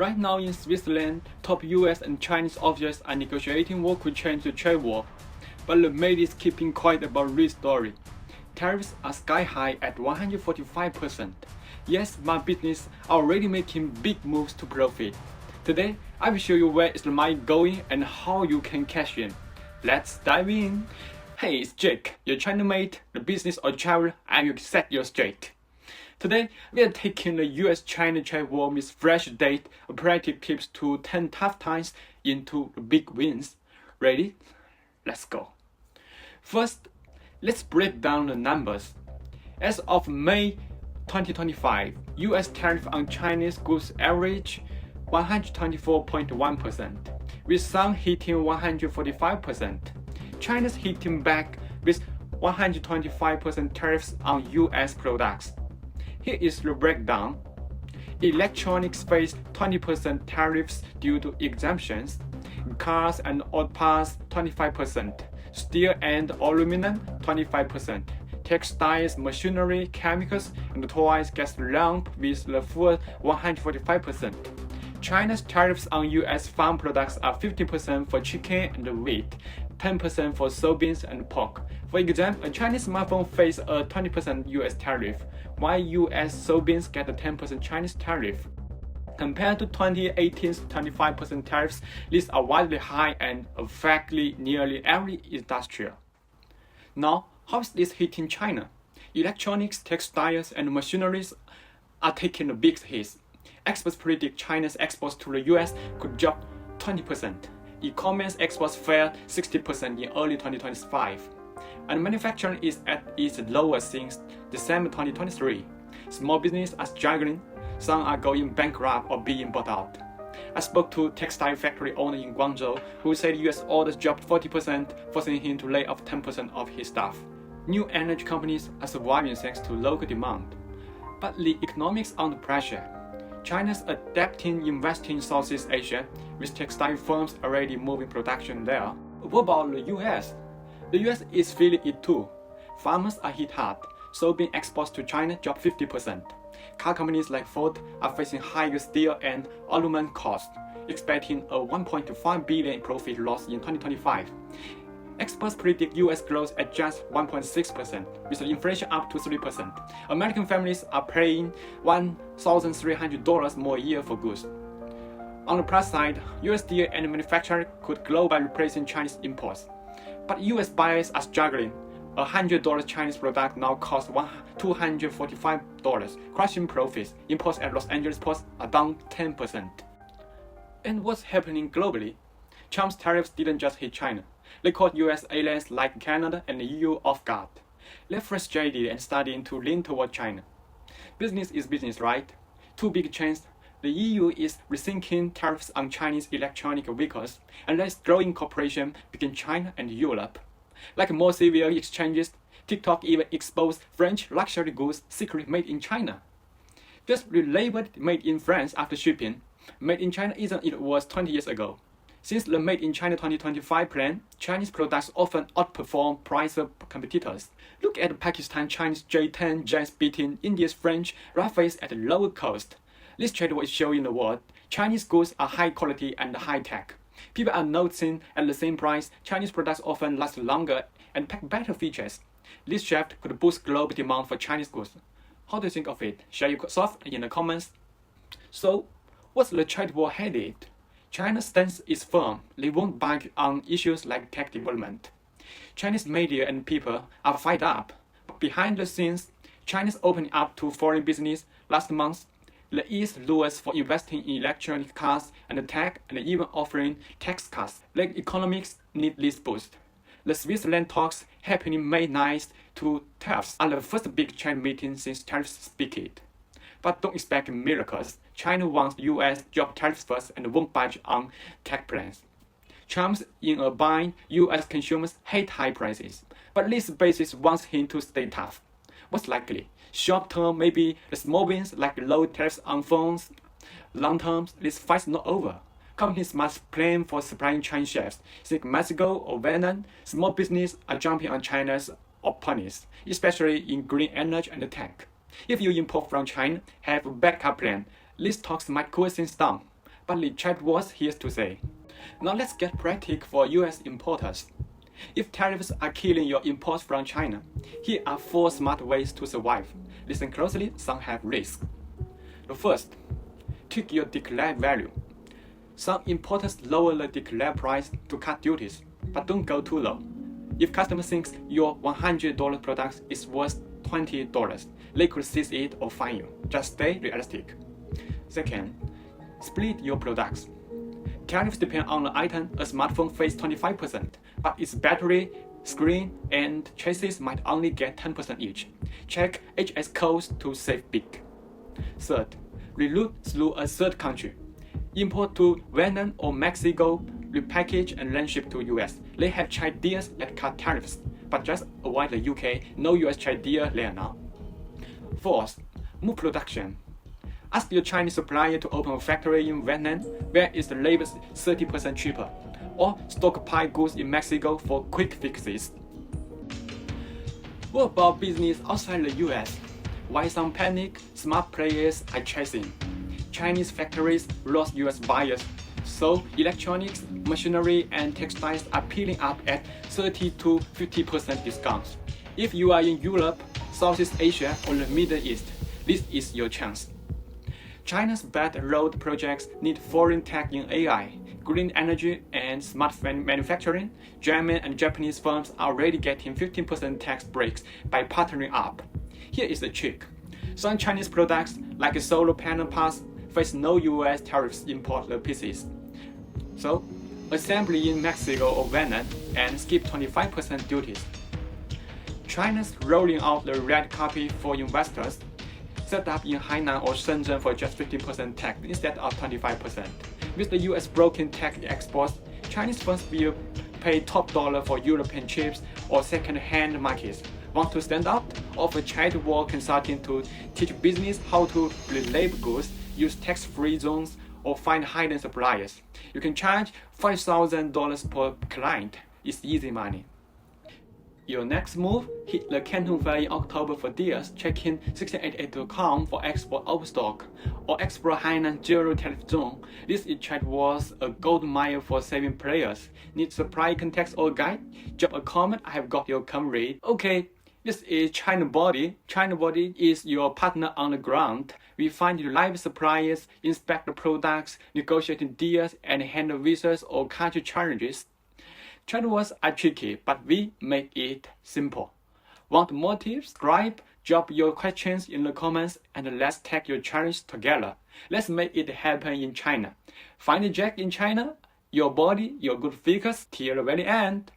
Right now in Switzerland, top US and Chinese officials are negotiating what could change the trade war. But the Made is keeping quiet about real story. Tariffs are sky high at 145%. Yes, smart business are already making big moves to profit. Today, I will show you where is the money going and how you can cash in. Let's dive in. Hey, it's Jake, your China mate, the business or travel, I will set you straight. Today, we are taking the US-China trade war with fresh data, operative tips to 10 tough times into big wins. Ready? Let's go. First, let's break down the numbers. As of May 2025, US tariff on Chinese goods average 124.1%, with some hitting 145%. China's hitting back with 125% tariffs on US products. Here is the breakdown. Electronics face 20% tariffs due to exemptions. Cars and auto parts 25%. Steel and aluminum 25%. Textiles, machinery, chemicals, and toys get lumped with the full 145%. China's tariffs on US farm products are 50% for chicken and wheat, 10% for soybeans and pork. For example, a Chinese smartphone faces a 20% US tariff, while US soybeans get a 10% Chinese tariff. Compared to 2018's 25% tariffs, these are wildly high and affect nearly every industrial. Now, how is this hitting China? Electronics, textiles, and machineries are taking the big hits. Experts predict China's exports to the US could drop 20%. E-commerce exports fell 60% in early 2025. And manufacturing is at its lowest since December 2023. Small businesses are struggling. Some are going bankrupt or being bought out. I spoke to a textile factory owner in Guangzhou who said US orders dropped 40%, forcing him to lay off 10% of his staff. New energy companies are surviving thanks to local demand. But the economics under pressure. China's adapting investing in Southeast Asia, with textile firms already moving production there. What about the US? The US is feeling it too. Farmers are hit hard. Soybean exports to China dropped 50%. Car companies like Ford are facing higher steel and aluminum costs, expecting a 1.5 billion profit loss in 2025. Experts predict US growth at just 1.6%, with the inflation up to 3%. American families are paying $1,300 more a year for goods. On the plus side, US steel and manufacturers could grow by replacing Chinese imports. But US buyers are struggling. A $100 Chinese product now costs $245, crushing profits. Imports at Los Angeles ports are down 10%. And what's happening globally? Trump's tariffs didn't just hit China. They caught US allies like Canada and the EU off guard. They're frustrated and starting to lean toward China. Business is business, right? Two big chains. The EU is rethinking tariffs on Chinese electronic vehicles, and there's growing cooperation between China and Europe. Like more severe exchanges, TikTok even exposed French luxury goods secretly made in China. Just relabeled made in France after shipping. Made in China isn't it was 20 years ago. Since the Made in China 2025 plan, Chinese products often outperform price competitors. Look at Pakistan Chinese J10 jets beating India's French Rafales at a lower cost. This trade war is showing the world Chinese goods are high quality and high tech. People are noticing at the same price, Chinese products often last longer and pack better features. This shift could boost global demand for Chinese goods. How do you think of it? Share your thoughts in the comments. So, what's the trade war headed? China's stance is firm. They won't budge on issues like tech development. Chinese media and people are fired up. But behind the scenes, China's opening up to foreign business last month. The East lures for investing in electronic cars and tech and even offering tax cuts. The economics need this boost. The Switzerland talks happening May 9th to 12th are the first big China meeting since tariffs peaked. But don't expect miracles. China wants US drop tariffs first and won't budge on tech plans. Trump's in a bind. US consumers hate high prices, but this basis wants him to stay tough. What's likely? Short term, maybe the small wins like low tariffs on phones. Long term, this fight's not over. Companies must plan for supplying Chinese chefs. Think Mexico or Vietnam. Small businesses are jumping on China's opponents, especially in green energy and tech. If you import from China, have a backup plan. These talks might cool things down. but Richard was here to say. Now let's get practical for US importers. If tariffs are killing your imports from China, here are 4 smart ways to survive. Listen closely, some have risk. The first, tweak your declared value. Some importers lower the declared price to cut duties, but don't go too low. If customer thinks your $100 product is worth $20, they could seize it or fine you. Just stay realistic. Second, split your products. Tariffs depend on the item. A smartphone face 25%, but its battery, screen, and chassis might only get 10% each. Check HS codes to save big. Third, reroute through a third country. Import to Vietnam or Mexico, repackage and then ship to US. They have China deals that cut tariffs, but just avoid the UK, no US China deal there now. Fourth, move production. Ask your Chinese supplier to open a factory in Vietnam where is the labor 30% cheaper, or stockpile goods in Mexico for quick fixes. What about business outside the US? Why some panic, smart players are chasing. Chinese factories lost US buyers, so electronics, machinery, and textiles are peeling up at 30 to 50% discounts. If you are in Europe, Southeast Asia, or the Middle East, this is your chance. China's Belt and Road projects need foreign tech in AI, green energy, and smart manufacturing. German and Japanese firms are already getting 15% tax breaks by partnering up. Here is the trick. Some Chinese products, like solar panel parts, face no US tariffs import the pieces. So, assembly in Mexico or Vietnam and skip 25% duties. China's rolling out the red carpet for investors. Set up in Hainan or Shenzhen for just 15% tax instead of 25%. With the US broken tax exports, Chinese firms will pay top dollar for European chips or second-hand markets. Want to stand out? Offer trade war consulting to teach business how to label goods, use tax-free zones, or find hidden suppliers. You can charge $5,000 per client. It's easy money. Your next move, hit the Canton Fair in October for deals. Check in 1688.com for export overstock or explore Hainan Zero Tariff Zone. This trade was a gold mine for saving players. Need supply context or guide? Drop a comment, I have got your coverage. Okay, this is China Body. China Body is your partner on the ground. We find live suppliers, inspect the products, negotiate deals, and handle visas or country challenges. Trade wars are tricky, but we make it simple. Want more tips? Subscribe, drop your questions in the comments, and let's take your challenge together. Let's make it happen in China. Find a Jack in China, your body, your good figures till the very end.